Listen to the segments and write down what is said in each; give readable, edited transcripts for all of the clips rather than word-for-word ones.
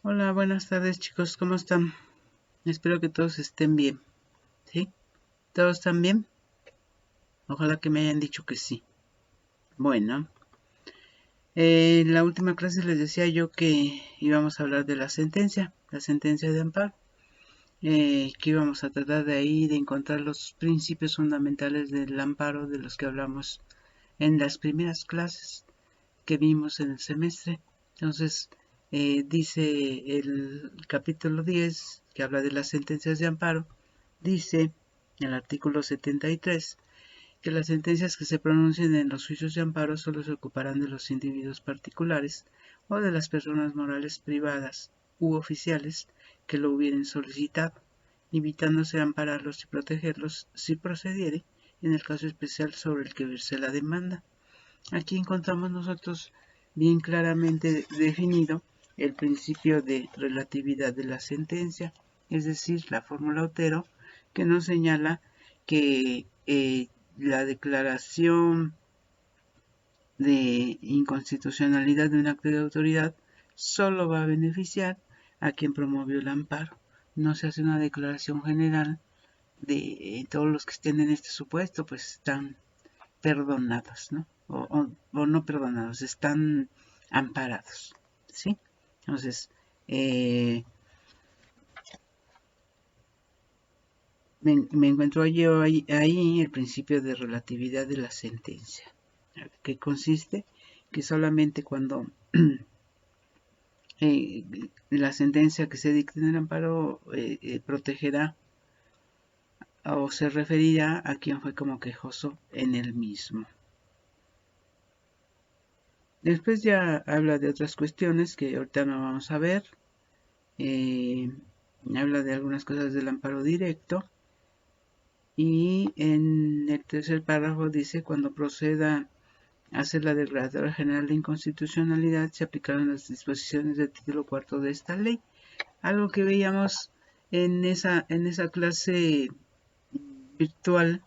Hola, buenas tardes chicos, ¿cómo están? Espero que todos estén bien, ¿sí? ¿Todos están bien? Ojalá que me hayan dicho que sí. Bueno, en la última clase les decía yo que íbamos a hablar de la sentencia de amparo, que íbamos a tratar de ahí de encontrar los principios fundamentales del amparo de los que hablamos en las primeras clases que vimos en el semestre. Entonces, dice el capítulo 10, que habla de las sentencias de amparo, dice en el artículo 73 que las sentencias que se pronuncien en los juicios de amparo solo se ocuparán de los individuos particulares o de las personas morales privadas u oficiales que lo hubieren solicitado, limitándose a ampararlos y protegerlos si procediere en el caso especial sobre el que verse la demanda. Aquí encontramos nosotros bien claramente definido el principio de relatividad de la sentencia, es decir, la fórmula Otero, que nos señala que la declaración de inconstitucionalidad de un acto de autoridad solo va a beneficiar a quien promovió el amparo. No se hace una declaración general de todos los que estén en este supuesto, pues están perdonados, ¿no? O no perdonados, están amparados, ¿sí? Entonces, me encuentro yo ahí el principio de relatividad de la sentencia, que consiste que solamente cuando eh, la sentencia que se dicte en el amparo protegerá o se referirá a quien fue como quejoso en el mismo. Después ya habla de otras cuestiones que ahorita no vamos a ver. Eh, Habla de algunas cosas del amparo directo. Y en el tercer párrafo dice, cuando proceda a hacer la Declaratoria General de Inconstitucionalidad, se aplicarán las disposiciones del título cuarto de esta ley. Algo que veíamos en esa clase virtual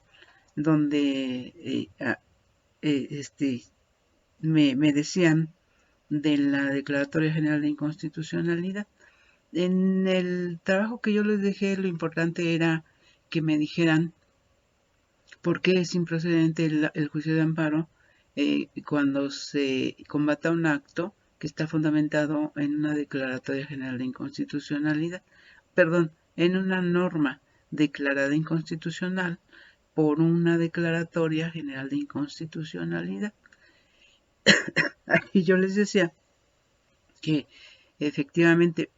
donde me decían de la Declaratoria General de Inconstitucionalidad. En el trabajo que yo les dejé, lo importante era que me dijeran por qué es improcedente el juicio de amparo cuando se combata un acto que está fundamentado en una declaratoria general de inconstitucionalidad, perdón, en una norma declarada inconstitucional por una declaratoria general de inconstitucionalidad. Aquí yo les decía que efectivamente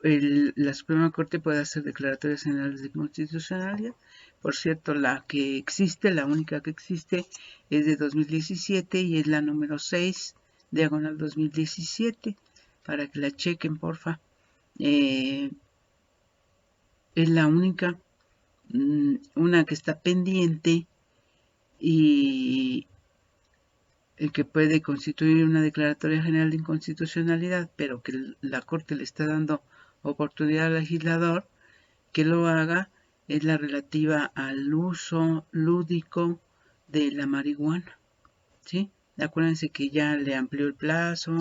la Suprema Corte puede hacer declaratorias generales de constitucionalidad. Por cierto, la que existe, la única que existe, es de 2017 y es la número 6, diagonal 2017, para que la chequen, porfa. Es la única, una que está pendiente y el que puede constituir una declaratoria general de inconstitucionalidad, pero que la Corte le está dando oportunidad al legislador que lo haga, es la relativa al uso lúdico de la marihuana, ¿sí? Acuérdense que ya le amplió el plazo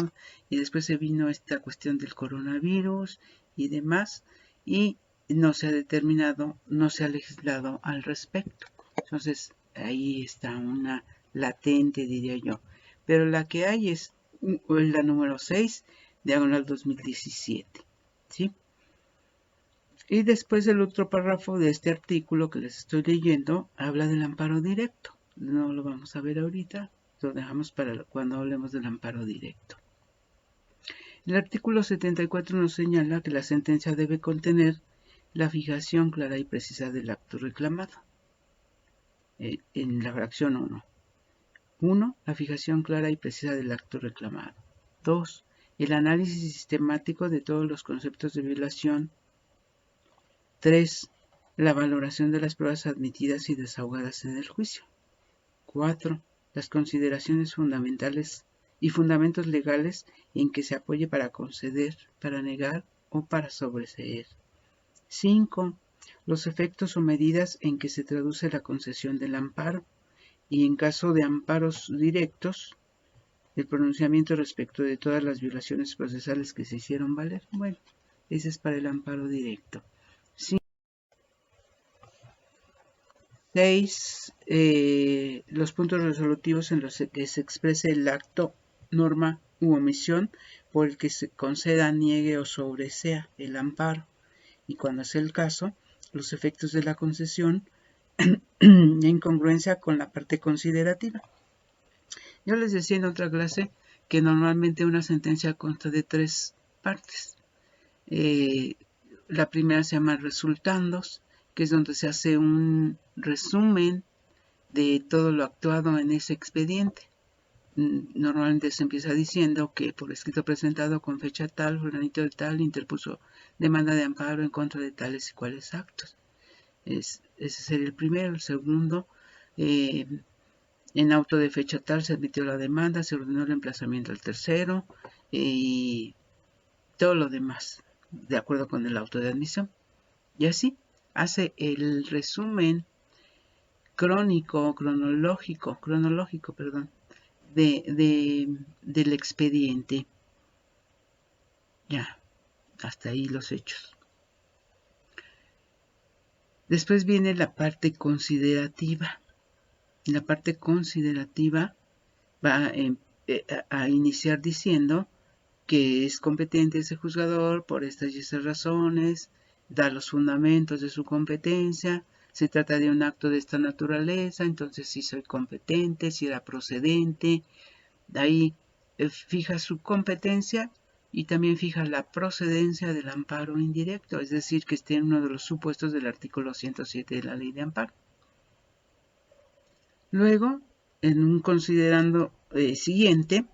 y después se vino esta cuestión del coronavirus y demás y no se ha determinado, no se ha legislado al respecto. Entonces ahí está una latente, diría yo. Pero la que hay es la número 6, diagonal 2017, ¿sí? Y después el otro párrafo de este artículo que les estoy leyendo habla del amparo directo. No lo vamos a ver ahorita, lo dejamos para cuando hablemos del amparo directo. El artículo 74 nos señala que la sentencia debe contener la fijación clara y precisa del acto reclamado. En la fracción 1. 1. La fijación clara y precisa del acto reclamado. 2. El análisis sistemático de todos los conceptos de violación. 3. La valoración de las pruebas admitidas y desahogadas en el juicio. 4. Las consideraciones fundamentales y fundamentos legales en que se apoye para conceder, para negar o para sobreseer. 5. Los efectos o medidas en que se traduce la concesión del amparo y en caso de amparos directos, el pronunciamiento respecto de todas las violaciones procesales que se hicieron valer. Bueno, ese es para el amparo directo. 6. Los puntos resolutivos en los que se exprese el acto, norma u omisión por el que se conceda, niegue o sobresea el amparo, y cuando sea el caso, los efectos de la concesión en congruencia con la parte considerativa. Yo les decía en otra clase que normalmente una sentencia consta de 3 partes. La primera se llama resultandos, que es donde se hace un resumen de todo lo actuado en ese expediente. Normalmente se empieza diciendo que por escrito presentado con fecha tal, fulanito de tal, interpuso demanda de amparo en contra de tales y cuales actos. Ese sería el primero. El segundo, en auto de fecha tal se admitió la demanda, se ordenó el emplazamiento al tercero y todo lo demás, de acuerdo con el auto de admisión. Y así hace el resumen cronológico, del expediente. Ya, hasta ahí los hechos. Después viene la parte considerativa. La parte considerativa va a iniciar diciendo que es competente ese juzgador por estas y esas razones, da los fundamentos de su competencia, se trata de un acto de esta naturaleza, entonces sí soy competente, si era procedente, de ahí fija su competencia y también fija la procedencia del amparo indirecto, es decir, que esté en uno de los supuestos del artículo 107 de la ley de amparo. Luego, en un considerando siguiente,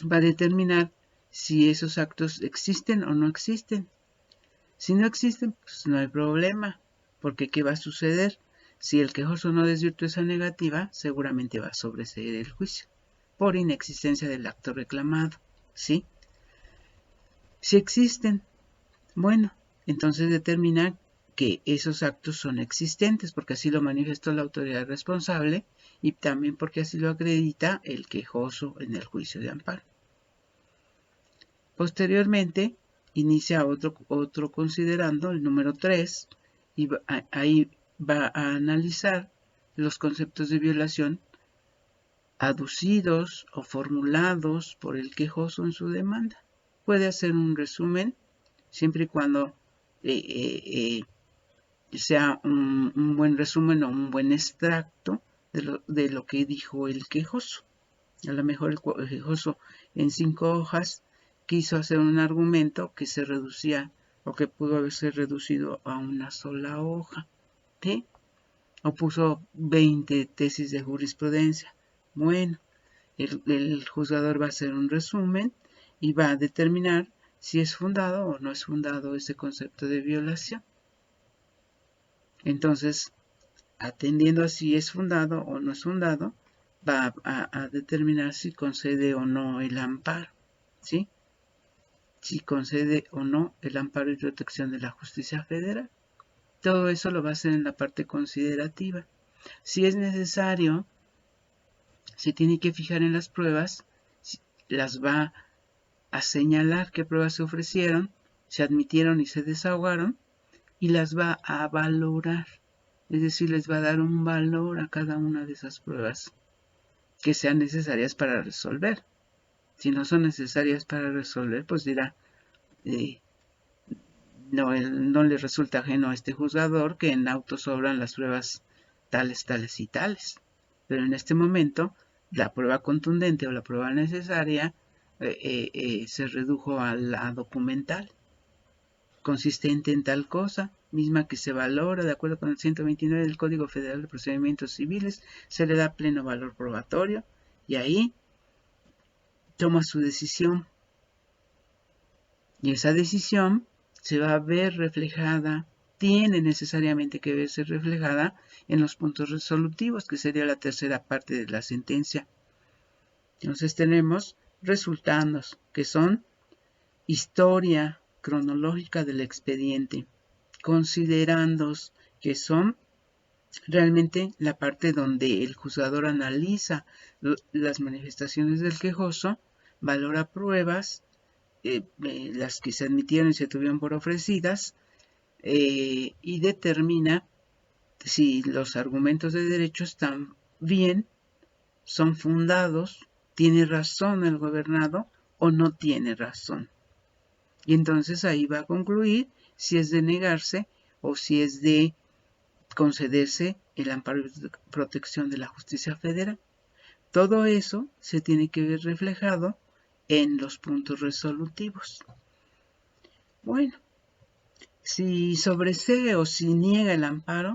va a determinar si esos actos existen o no existen. Si no existen, pues no hay problema, porque ¿qué va a suceder? Si el quejoso no desvirtúa esa negativa, seguramente va a sobreseer el juicio, por inexistencia del acto reclamado, ¿sí? Si existen, bueno, entonces determina que esos actos son existentes, porque así lo manifestó la autoridad responsable y también porque así lo acredita el quejoso en el juicio de amparo. Posteriormente, inicia otro considerando, el número 3, y ahí va a analizar los conceptos de violación aducidos o formulados por el quejoso en su demanda. Puede hacer un resumen siempre y cuando sea un buen resumen o un buen extracto de lo que dijo el quejoso. A lo mejor el quejoso en 5 hojas quiso hacer un argumento que se reducía o que pudo haberse reducido a una sola hoja, ¿sí? O puso 20 tesis de jurisprudencia. Bueno, el juzgador va a hacer un resumen y va a determinar si es fundado o no es fundado ese concepto de violación. Entonces, atendiendo a si es fundado o no es fundado, va a determinar si concede o no el amparo, ¿sí? Si concede o no el amparo y protección de la justicia federal. Todo eso lo va a hacer en la parte considerativa. Si es necesario, se tiene que fijar en las pruebas, las va a señalar qué pruebas se ofrecieron, se admitieron y se desahogaron, y las va a valorar. Es decir, les va a dar un valor a cada una de esas pruebas que sean necesarias para resolver. Si no son necesarias para resolver, pues dirá, no le resulta ajeno a este juzgador que en auto sobran las pruebas tales, tales y tales. Pero en este momento, la prueba contundente o la prueba necesaria se redujo a la documental, consistente en tal cosa, misma que se valora de acuerdo con el 129 del Código Federal de Procedimientos Civiles, se le da pleno valor probatorio y ahí toma su decisión. Y esa decisión se va a ver reflejada, tiene necesariamente que verse reflejada en los puntos resolutivos, que sería la tercera parte de la sentencia. Entonces tenemos resultandos, que son historia cronológica del expediente, considerandos, que son realmente la parte donde el juzgador analiza las manifestaciones del quejoso, valora pruebas, las que se admitieron y se tuvieron por ofrecidas, y determina si los argumentos de derecho están bien, son fundados, tiene razón el gobernado o no tiene razón. Y entonces ahí va a concluir si es de negarse o si es de concederse el amparo y protección de la justicia federal. Todo eso se tiene que ver reflejado en los puntos resolutivos. Bueno, si sobresee o si niega el amparo,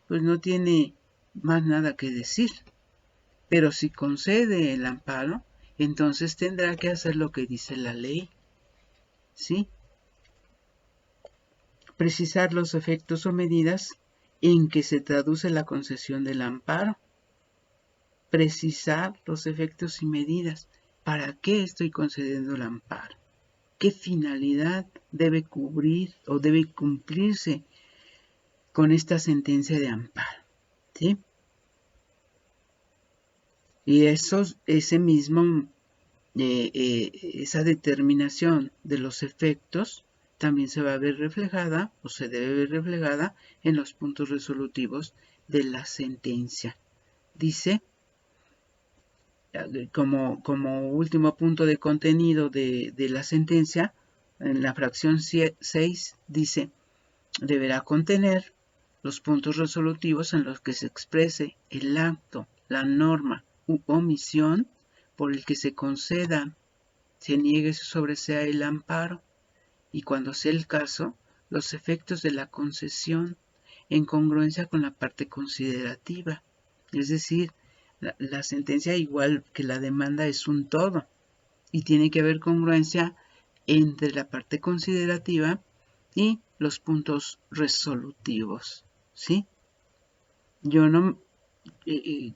pues no tiene más nada que decir. Pero si concede el amparo, entonces tendrá que hacer lo que dice la ley. ¿Sí? Precisar los efectos o medidas en que se traduce la concesión del amparo. Precisar los efectos y medidas. ¿Para qué estoy concediendo el amparo? ¿Qué finalidad debe cubrir o debe cumplirse con esta sentencia de amparo? ¿Sí? Y esa determinación de los efectos también se va a ver reflejada o se debe ver reflejada en los puntos resolutivos de la sentencia. Dice, como último punto de contenido de la sentencia, en la fracción 6 dice, deberá contener los puntos resolutivos en los que se exprese el acto, la norma u omisión por el que se conceda, se niegue o se sobresea el amparo, y cuando sea el caso, los efectos de la concesión en congruencia con la parte considerativa. Es decir, la sentencia, igual que la demanda, es un todo y tiene que haber congruencia entre la parte considerativa y los puntos resolutivos. ¿Sí? Yo no,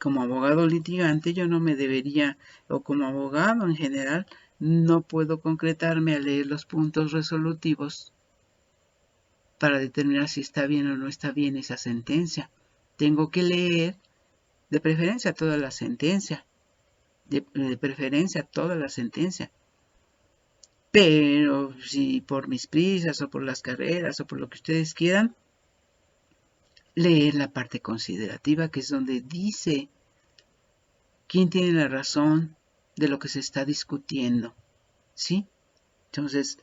como abogado litigante, yo no me debería, o como abogado en general, no puedo concretarme a leer los puntos resolutivos para determinar si está bien o no está bien esa sentencia. Tengo que leer de preferencia toda la sentencia, de preferencia toda la sentencia. Pero si por mis prisas o por las carreras o por lo que ustedes quieran, leer la parte considerativa, que es donde dice quién tiene la razón de lo que se está discutiendo. ¿Sí? Entonces,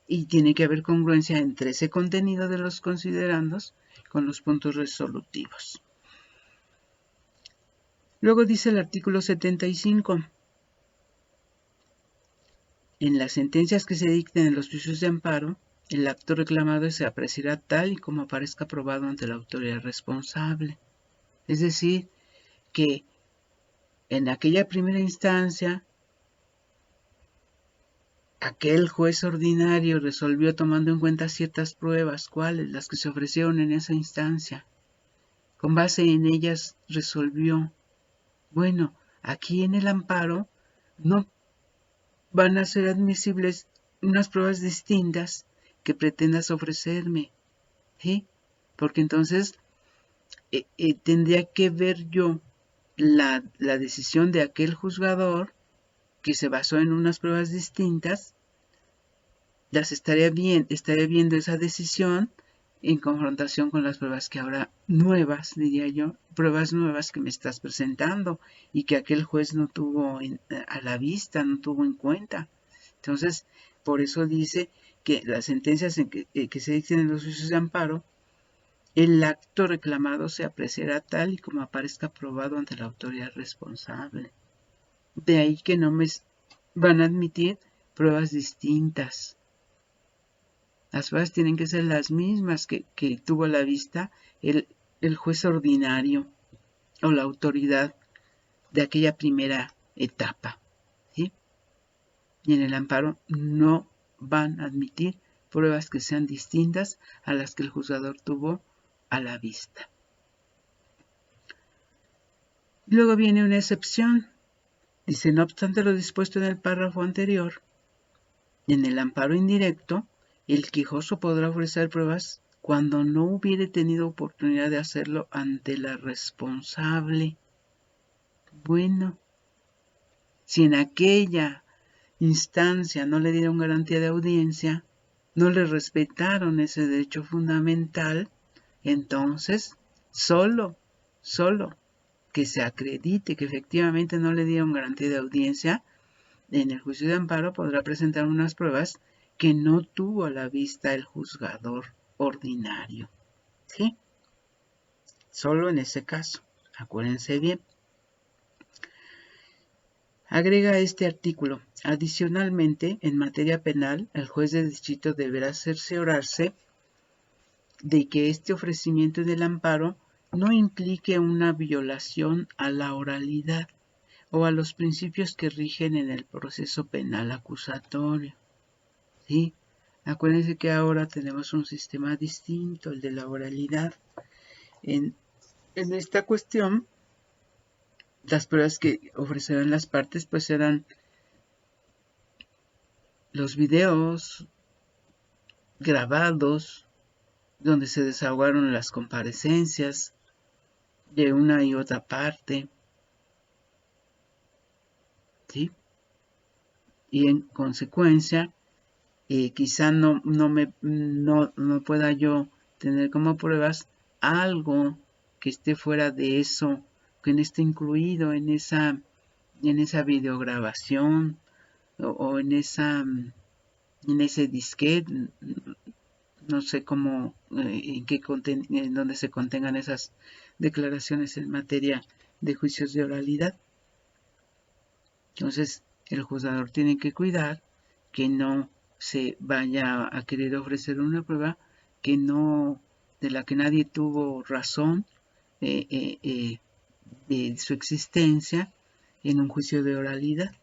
y tiene que haber congruencia entre ese contenido de los considerandos con los puntos resolutivos. Luego dice el artículo 75. En las sentencias que se dicten en los juicios de amparo, el acto reclamado se apreciará tal y como aparezca probado ante la autoridad responsable. Es decir, que en aquella primera instancia, aquel juez ordinario resolvió tomando en cuenta ciertas pruebas, ¿cuáles? Las que se ofrecieron en esa instancia. Con base en ellas resolvió, bueno, aquí en el amparo no van a ser admisibles unas pruebas distintas que pretendas ofrecerme, ¿sí? Porque entonces tendría que ver yo la decisión de aquel juzgador que se basó en unas pruebas distintas, estaría viendo esa decisión en confrontación con las pruebas que ahora nuevas, diría yo, pruebas nuevas que me estás presentando y que aquel juez no tuvo a la vista, no tuvo en cuenta. Entonces, por eso dice que las sentencias que se dicten en los juicios de amparo, el acto reclamado se apreciará tal y como aparezca probado ante la autoridad responsable. De ahí que no me van a admitir pruebas distintas. Las pruebas tienen que ser las mismas que tuvo a la vista el juez ordinario o la autoridad de aquella primera etapa. ¿Sí? Y en el amparo no van a admitir pruebas que sean distintas a las que el juzgador tuvo a la vista. Luego viene una excepción. Dice, no obstante lo dispuesto en el párrafo anterior, en el amparo indirecto, el quejoso podrá ofrecer pruebas cuando no hubiere tenido oportunidad de hacerlo ante la responsable. Bueno, si en aquella instancia no le dieron garantía de audiencia, no le respetaron ese derecho fundamental, entonces solo que se acredite que efectivamente no le dieron garantía de audiencia, en el juicio de amparo podrá presentar unas pruebas que no tuvo a la vista el juzgador ordinario. ¿Sí? Solo en ese caso. Acuérdense bien. Agrega este artículo. Adicionalmente, en materia penal, el juez de distrito deberá cerciorarse de que este ofrecimiento del amparo no implique una violación a la oralidad o a los principios que rigen en el proceso penal acusatorio. ¿Sí? Acuérdense que ahora tenemos un sistema distinto, el de la oralidad. En esta cuestión, las pruebas que ofrecerán las partes pues serán los videos grabados donde se desahogaron las comparecencias de una y otra parte, ¿sí? Y en consecuencia, quizá no pueda yo tener como pruebas algo que esté fuera de eso, que no esté incluido en esa videograbación o en ese disquete, no sé cómo, en dónde se contengan esas declaraciones en materia de juicios de oralidad. Entonces, el juzgador tiene que cuidar que no se vaya a querer ofrecer una prueba de la que nadie tuvo razón de su existencia en un juicio de oralidad.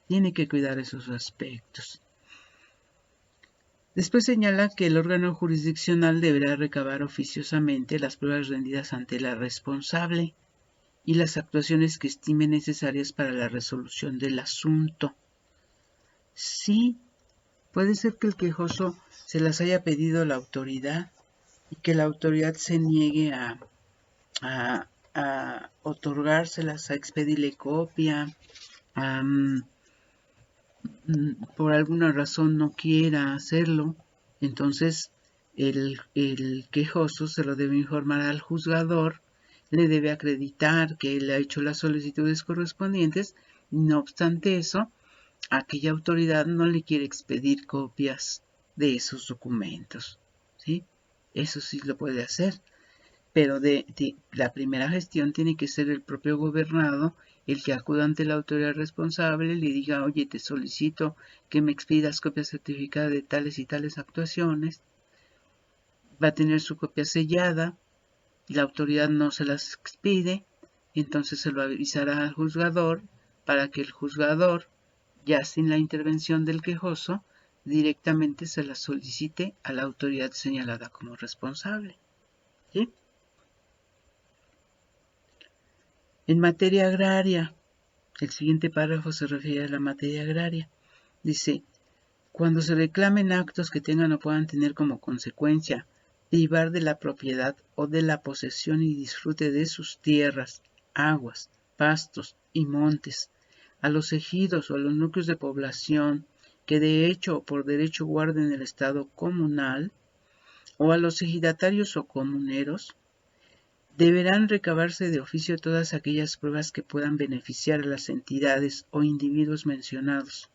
Tiene que cuidar esos aspectos. Después señala que el órgano jurisdiccional deberá recabar oficiosamente las pruebas rendidas ante la responsable y las actuaciones que estime necesarias para la resolución del asunto. Sí, puede ser que el quejoso se las haya pedido a la autoridad y que la autoridad se niegue a otorgárselas, a expedirle copia, por alguna razón no quiera hacerlo. Entonces el quejoso se lo debe informar al juzgador, le debe acreditar que él ha hecho las solicitudes correspondientes. No obstante eso, aquella autoridad no le quiere expedir copias de esos documentos, ¿sí? Eso sí lo puede hacer, pero la primera gestión tiene que ser el propio gobernado el que acuda ante la autoridad responsable, le diga, oye, te solicito que me expidas copia certificada de tales y tales actuaciones. Va a tener su copia sellada, y la autoridad no se las expide, entonces se lo avisará al juzgador para que el juzgador, ya sin la intervención del quejoso, directamente se las solicite a la autoridad señalada como responsable. ¿Sí? En materia agraria, el siguiente párrafo se refiere a la materia agraria. Dice, cuando se reclamen actos que tengan o puedan tener como consecuencia privar de la propiedad o de la posesión y disfrute de sus tierras, aguas, pastos y montes, a los ejidos o a los núcleos de población que de hecho o por derecho guarden el estado comunal, o a los ejidatarios o comuneros, deberán recabarse de oficio todas aquellas pruebas que puedan beneficiar a las entidades o individuos mencionados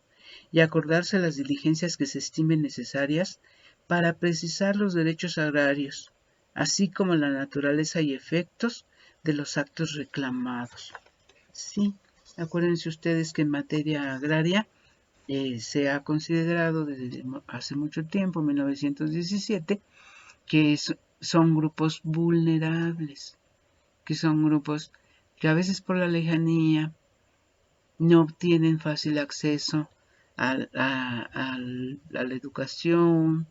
y acordarse las diligencias que se estimen necesarias para precisar los derechos agrarios, así como la naturaleza y efectos de los actos reclamados. Sí, acuérdense ustedes que en materia agraria se ha considerado desde hace mucho tiempo, 1917, que son grupos vulnerables, que son grupos que a veces por la lejanía no tienen fácil acceso a la educación,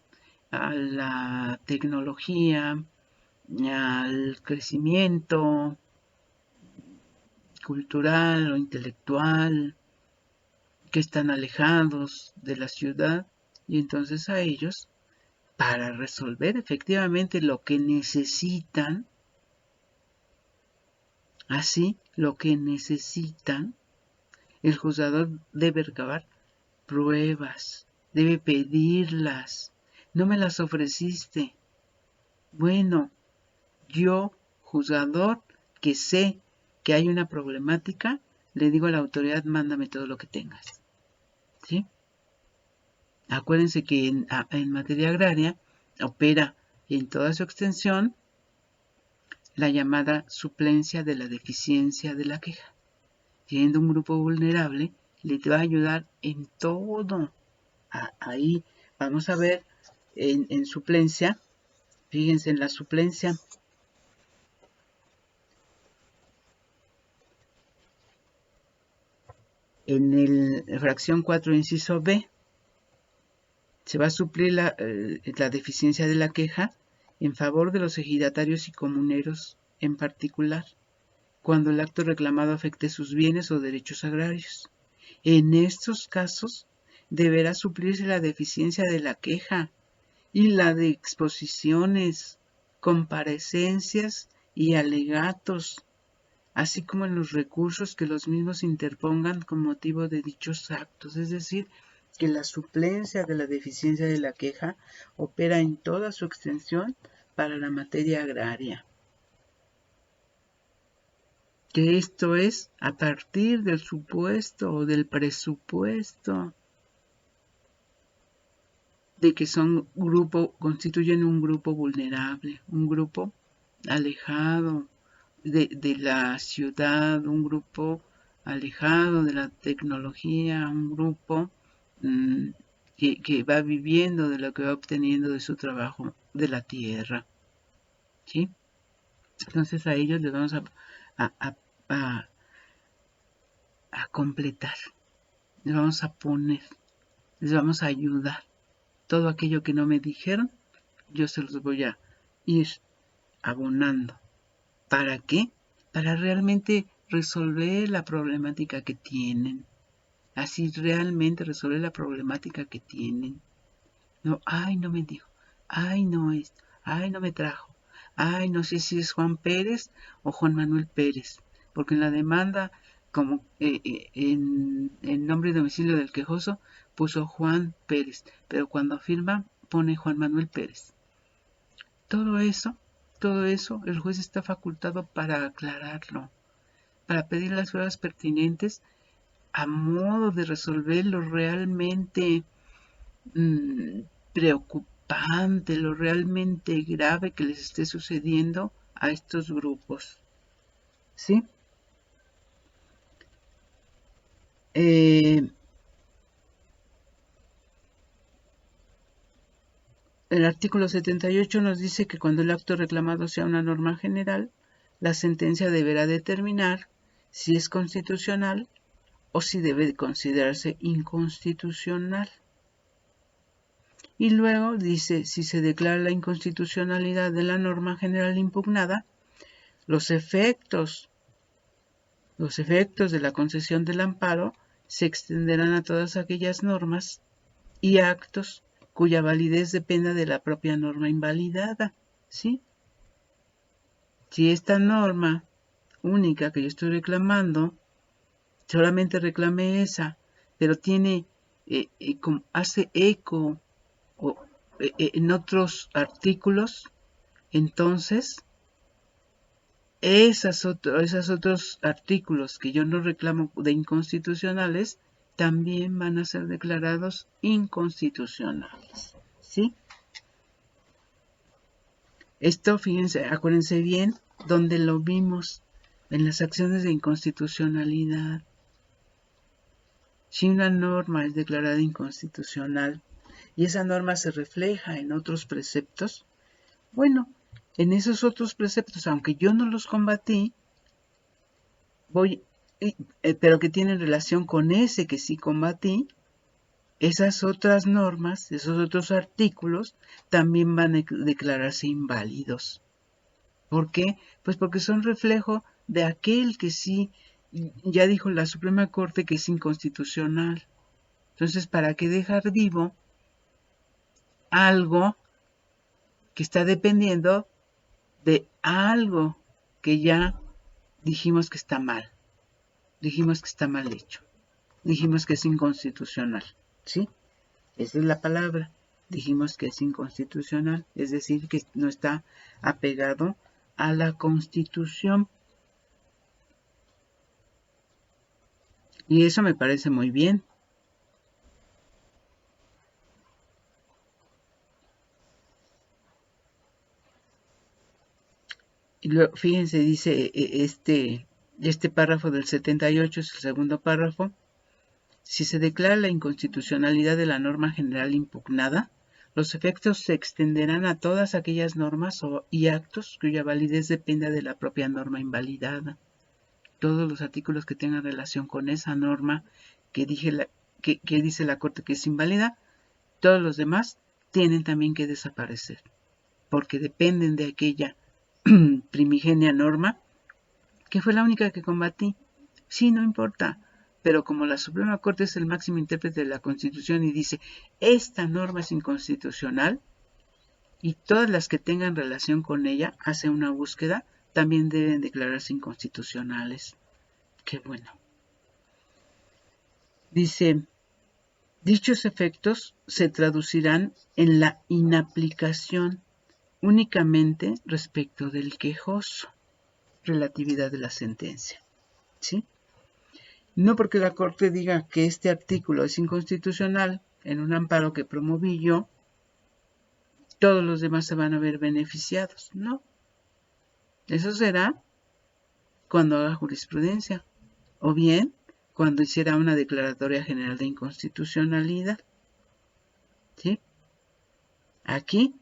a la tecnología, al crecimiento cultural o intelectual, que están alejados de la ciudad, y entonces a ellos para resolver efectivamente lo que necesitan, así lo que necesitan, el juzgador debe recabar pruebas, debe pedirlas. No me las ofreciste. Bueno, yo, juzgador, que sé que hay una problemática, le digo a la autoridad, mándame todo lo que tengas. ¿Sí? Acuérdense que en materia agraria opera en toda su extensión la llamada suplencia de la deficiencia de la queja. Siendo un grupo vulnerable, le va a ayudar en todo. Ahí vamos a ver en suplencia, fíjense en la suplencia. En el fracción 4, inciso B, se va a suplir la deficiencia de la queja en favor de los ejidatarios y comuneros en particular, cuando el acto reclamado afecte sus bienes o derechos agrarios. En estos casos, deberá suplirse la deficiencia de la queja y la de exposiciones, comparecencias y alegatos, así como en los recursos que los mismos interpongan con motivo de dichos actos. Es decir, que la suplencia de la deficiencia de la queja opera en toda su extensión para la materia agraria. Que esto es a partir del supuesto o del presupuesto de que constituyen un grupo vulnerable, un grupo alejado de la ciudad, un grupo alejado de la tecnología, un grupo que va viviendo de lo que va obteniendo de su trabajo de la tierra. ¿Sí? Entonces a ellos les vamos a completar, les vamos a poner, les vamos a ayudar. Todo aquello que no me dijeron, yo se los voy a ir abonando. ¿Para qué? Para realmente resolver la problemática que tienen. Así realmente resolver la problemática que tienen. No, ay, no me dijo. Ay, no esto. Ay, no me trajo. Ay, no sé si es Juan Pérez o Juan Manuel Pérez. Porque en la demanda, como en el nombre y domicilio del quejoso, puso Juan Pérez. Pero cuando firma, pone Juan Manuel Pérez. Todo eso, el juez está facultado para aclararlo, para pedir las pruebas pertinentes a modo de resolver lo realmente preocupante, lo realmente grave que les esté sucediendo a estos grupos. ¿Sí? El artículo 78 nos dice que cuando el acto reclamado sea una norma general, la sentencia deberá determinar si es constitucional o si debe considerarse inconstitucional. Y luego dice, si se declara la inconstitucionalidad de la norma general impugnada, los efectos de la concesión del amparo se extenderán a todas aquellas normas y actos cuya validez dependa de la propia norma invalidada. ¿Sí? Si esta norma única que yo estoy reclamando, solamente reclame esa, pero tiene, hace eco en otros artículos, entonces esos otros artículos que yo no reclamo de inconstitucionales también van a ser declarados inconstitucionales. ¿Sí? Esto, fíjense, acuérdense bien, donde lo vimos en las acciones de inconstitucionalidad. Si una norma es declarada inconstitucional y esa norma se refleja en otros preceptos, bueno, en esos otros preceptos, aunque yo no los combatí, pero que tienen relación con ese que sí combatí, esas otras normas, esos otros artículos, también van a declararse inválidos. ¿Por qué? Pues porque son reflejo de aquel que sí, ya dijo la Suprema Corte que es inconstitucional. Entonces, ¿para qué dejar vivo algo que está dependiendo de algo que ya dijimos que está mal, dijimos que está mal hecho, dijimos que es inconstitucional, ¿sí? Esa es la palabra. Dijimos que es inconstitucional, es decir, que no está apegado a la Constitución. Y eso me parece muy bien. Y luego, fíjense, dice este párrafo del 78, es el segundo párrafo. Si se declara la inconstitucionalidad de la norma general impugnada, los efectos se extenderán a todas aquellas normas y actos cuya validez dependa de la propia norma invalidada. Todos los artículos que tengan relación con esa norma que dice la Corte que es inválida, todos los demás tienen también que desaparecer, porque dependen de aquella primigenia norma que fue la única que combatí. Sí, no importa, pero como la Suprema Corte es el máximo intérprete de la Constitución y dice, esta norma es inconstitucional, y todas las que tengan relación con ella, hace una búsqueda, también deben declararse inconstitucionales. Qué bueno. Dice, dichos efectos se traducirán en la inaplicación únicamente respecto del quejoso. Relatividad de la sentencia. ¿Sí? No porque la Corte diga que este artículo es inconstitucional en un amparo que promoví yo, todos los demás se van a ver beneficiados. No. Eso será cuando haga jurisprudencia. O bien cuando hiciera una declaratoria general de inconstitucionalidad. ¿Sí? Aquí,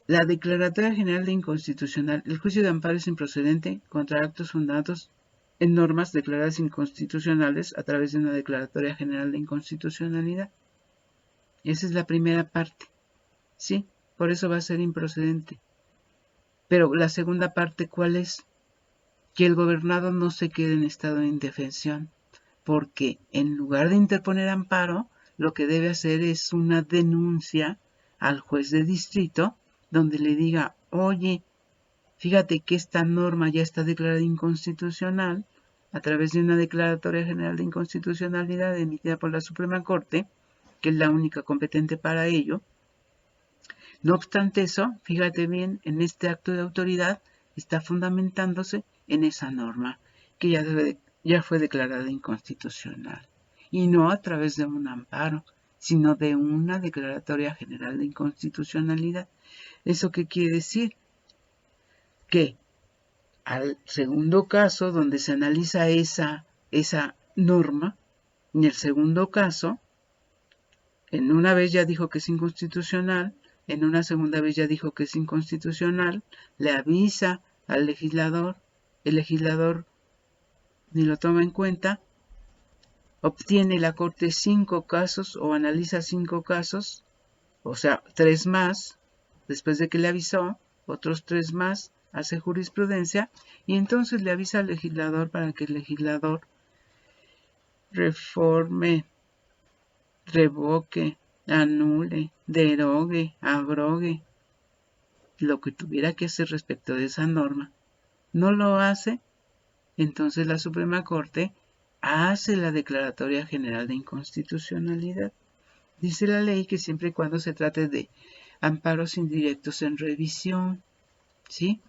la declaratoria general de inconstitucional, el juicio de amparo es improcedente contra actos fundados en normas declaradas inconstitucionales a través de una declaratoria general de inconstitucionalidad. Esa es la primera parte. Sí, por eso va a ser improcedente. Pero la segunda parte, ¿cuál es? Que el gobernado no se quede en estado de indefensión, porque en lugar de interponer amparo, lo que debe hacer es una denuncia al juez de distrito, donde le diga, oye, fíjate que esta norma ya está declarada inconstitucional a través de una declaratoria general de inconstitucionalidad emitida por la Suprema Corte, que es la única competente para ello. No obstante eso, fíjate bien, en este acto de autoridad está fundamentándose en esa norma que ya fue declarada inconstitucional, y no a través de un amparo, sino de una declaratoria general de inconstitucionalidad. ¿Eso qué quiere decir? Que al segundo caso donde se analiza esa norma, en el segundo caso, en una vez ya dijo que es inconstitucional, en una segunda vez ya dijo que es inconstitucional, le avisa al legislador, el legislador ni lo toma en cuenta, obtiene la Corte 5 casos o analiza 5 casos, o sea, 3 más, después de que le avisó, otros 3 más, hace jurisprudencia y entonces le avisa al legislador para que el legislador reforme, revoque, anule, derogue, abrogue, lo que tuviera que hacer respecto de esa norma. No lo hace, entonces la Suprema Corte hace la declaratoria general de inconstitucionalidad. Dice la ley que siempre y cuando se trate de amparos indirectos en revisión, ¿sí?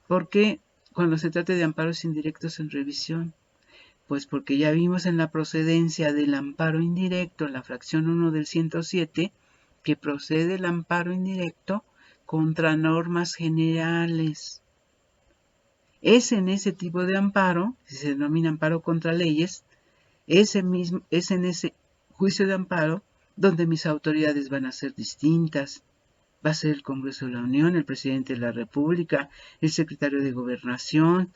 ¿Por qué cuando se trate de amparos indirectos en revisión? Pues porque ya vimos en la procedencia del amparo indirecto, en la fracción 1 del 107, que procede el amparo indirecto contra normas generales. Es en ese tipo de amparo, que se denomina amparo contra leyes, es en ese juicio de amparo donde mis autoridades van a ser distintas. Va a ser el Congreso de la Unión, el presidente de la República, el secretario de Gobernación.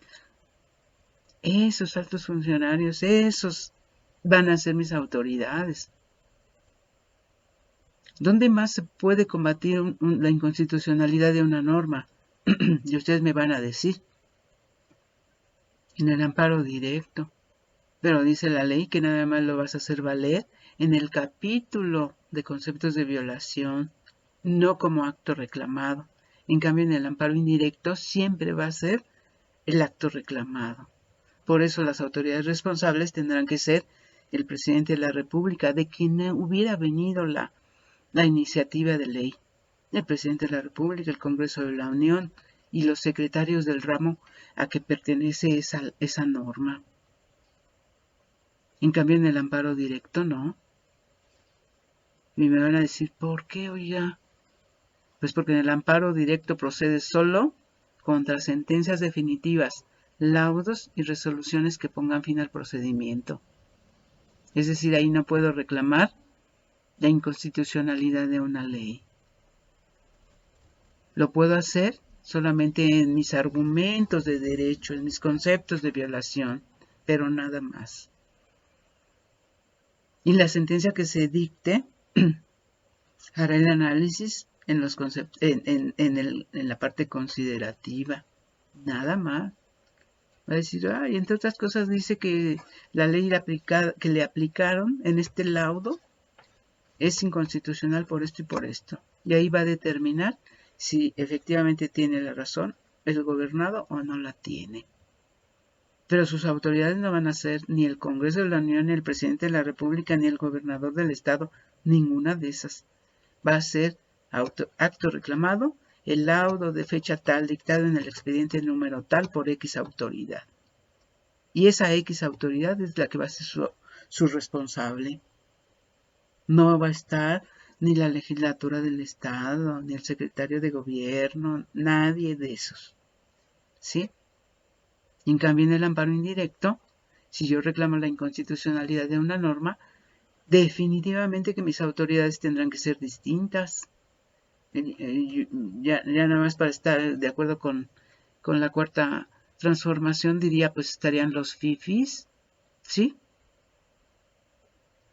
Esos altos funcionarios, esos van a ser mis autoridades. ¿Dónde más se puede combatir la inconstitucionalidad de una norma? Y ustedes me van a decir, en el amparo directo. Pero dice la ley que nada más lo vas a hacer valer en el capítulo de conceptos de violación, no como acto reclamado. En cambio, en el amparo indirecto siempre va a ser el acto reclamado. Por eso las autoridades responsables tendrán que ser el presidente de la República, de quien hubiera venido la iniciativa de ley, el presidente de la República, el Congreso de la Unión y los secretarios del ramo a que pertenece esa norma. En cambio, en el amparo directo, no. Y me van a decir, ¿por qué, oiga? Pues porque en el amparo directo procede solo contra sentencias definitivas, laudos y resoluciones que pongan fin al procedimiento. Es decir, ahí no puedo reclamar la inconstitucionalidad de una ley. Lo puedo hacer solamente en mis argumentos de derecho, en mis conceptos de violación, pero nada más. Y la sentencia que se dicte hará el análisis en los conceptos, en la parte considerativa, nada más. Va a decir, y entre otras cosas dice que la ley que le aplicaron en este laudo es inconstitucional por esto y por esto. Y ahí va a determinar si efectivamente tiene la razón el gobernado o no la tiene. Pero sus autoridades no van a ser ni el Congreso de la Unión, ni el presidente de la República, ni el gobernador del estado, ninguna de esas. Va a ser acto reclamado, el laudo de fecha tal dictado en el expediente número tal por X autoridad. Y esa X autoridad es la que va a ser su responsable. No va a estar ni la legislatura del estado, ni el secretario de gobierno, nadie de esos. ¿Sí? Y en cambio, en el amparo indirecto, si yo reclamo la inconstitucionalidad de una norma, definitivamente que mis autoridades tendrán que ser distintas. Ya nada más para estar de acuerdo con la cuarta transformación, diría, pues estarían los fifis, ¿sí?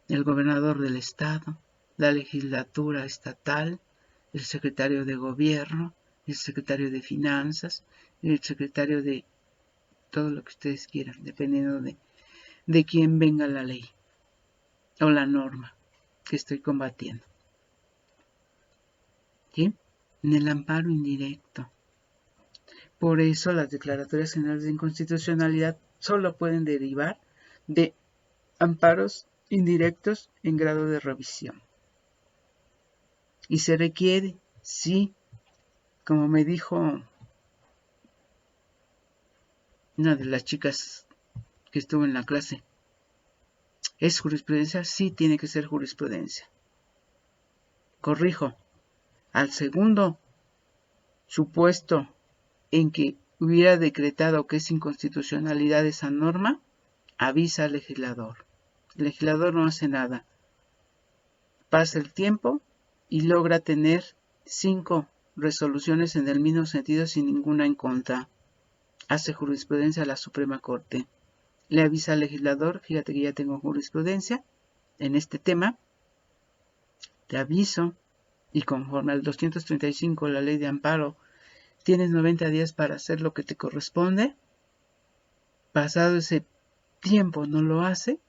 El gobernador del estado, la legislatura estatal, el secretario de gobierno, el secretario de finanzas, el secretario de todo lo que ustedes quieran, dependiendo de quién venga la ley o la norma que estoy combatiendo. ¿Sí? En el amparo indirecto. Por eso las declaratorias generales de inconstitucionalidad solo pueden derivar de amparos indirectos en grado de revisión. Y se requiere, sí, como me dijo una de las chicas que estuvo en la clase, ¿es jurisprudencia? Sí, tiene que ser jurisprudencia. Corrijo, al segundo supuesto en que hubiera decretado que es inconstitucionalidad esa norma, avisa al legislador. El legislador no hace nada. Pasa el tiempo y logra tener 5 resoluciones en el mismo sentido sin ninguna en contra. Hace jurisprudencia a la Suprema Corte. Le avisa al legislador, fíjate que ya tengo jurisprudencia en este tema, te aviso, y conforme al 235 la ley de amparo, tienes 90 días para hacer lo que te corresponde. Pasado ese tiempo no lo hace,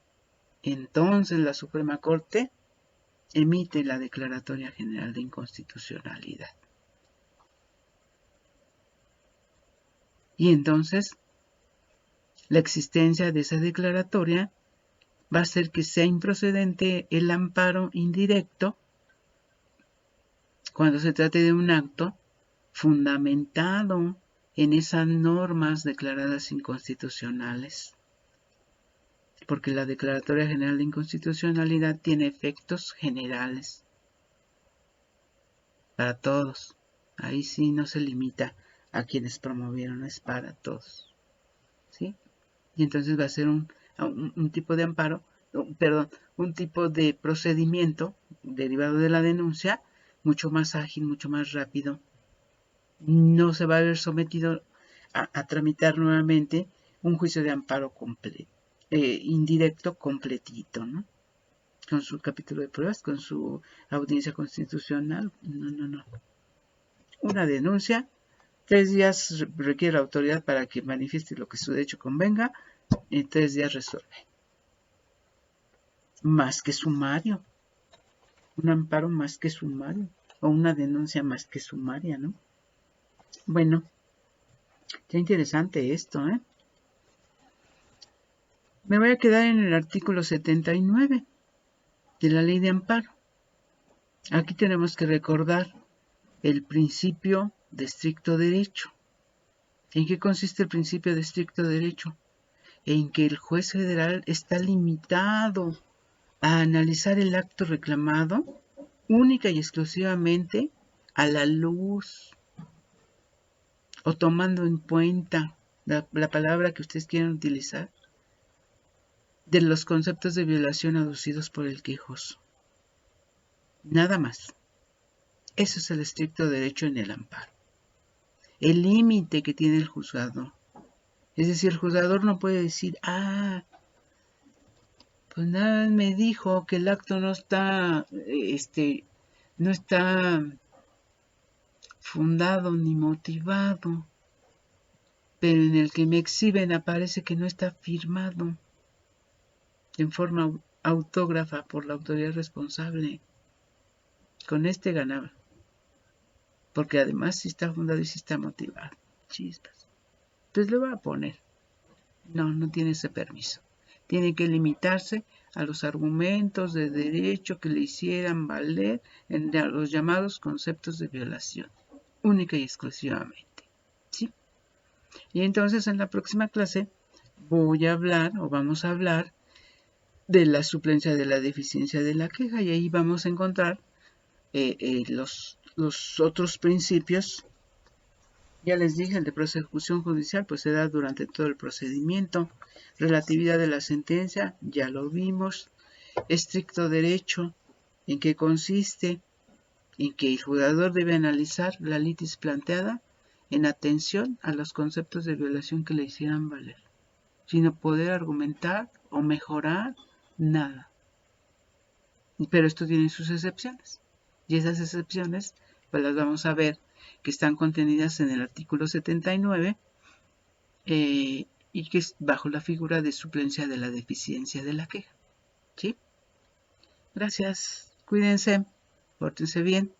entonces la Suprema Corte emite la Declaratoria General de Inconstitucionalidad. Y entonces la existencia de esa declaratoria va a hacer que sea improcedente el amparo indirecto cuando se trate de un acto fundamentado en esas normas declaradas inconstitucionales. Porque la Declaratoria General de Inconstitucionalidad tiene efectos generales para todos. Ahí sí no se limita a quienes promovieron, es para todos. ¿Sí? Y entonces va a ser un tipo de amparo, un tipo de procedimiento derivado de la denuncia mucho más ágil, mucho más rápido. No se va a ver sometido a tramitar nuevamente un juicio de amparo completo, indirecto completito, ¿no? Con su capítulo de pruebas, con su audiencia constitucional. No. Una denuncia, 3 días requiere la autoridad para que manifieste lo que su derecho convenga, en 3 días resuelve. Más que sumario. un amparo más que sumario, o una denuncia más que sumaria, ¿no? Bueno, está interesante esto, ¿eh? Me voy a quedar en el artículo 79 de la Ley de Amparo. Aquí tenemos que recordar el principio de estricto derecho. ¿En qué consiste el principio de estricto derecho? En que el juez federal está limitado a analizar el acto reclamado única y exclusivamente a la luz o tomando en cuenta la palabra que ustedes quieran utilizar de los conceptos de violación aducidos por el quejoso. Nada más. Eso es el estricto derecho en el amparo. El límite que tiene el juzgador. Es decir, el juzgador no puede decir, pues nada me dijo que el acto no está fundado ni motivado, pero en el que me exhiben aparece que no está firmado en forma autógrafa por la autoridad responsable. Con este ganaba, porque además sí está fundado y sí está motivado. Chispas. Entonces le voy a poner, no tiene ese permiso. Tiene que limitarse a los argumentos de derecho que le hicieran valer en los llamados conceptos de violación, única y exclusivamente. ¿Sí? Y entonces en la próxima clase vamos a hablar de la suplencia de la deficiencia de la queja, y ahí vamos a encontrar los otros principios. Ya les dije, el de prosecución judicial pues se da durante todo el procedimiento. Relatividad de la sentencia, ya lo vimos. Estricto derecho, ¿en qué consiste? En que el juzgador debe analizar la litis planteada en atención a los conceptos de violación que le hicieran valer, sin poder argumentar o mejorar nada. Pero esto tiene sus excepciones. Y esas excepciones pues las vamos a ver, que están contenidas en el artículo 79 y que es bajo la figura de suplencia de la deficiencia de la queja. ¿Sí? Gracias. Cuídense. Pórtense bien.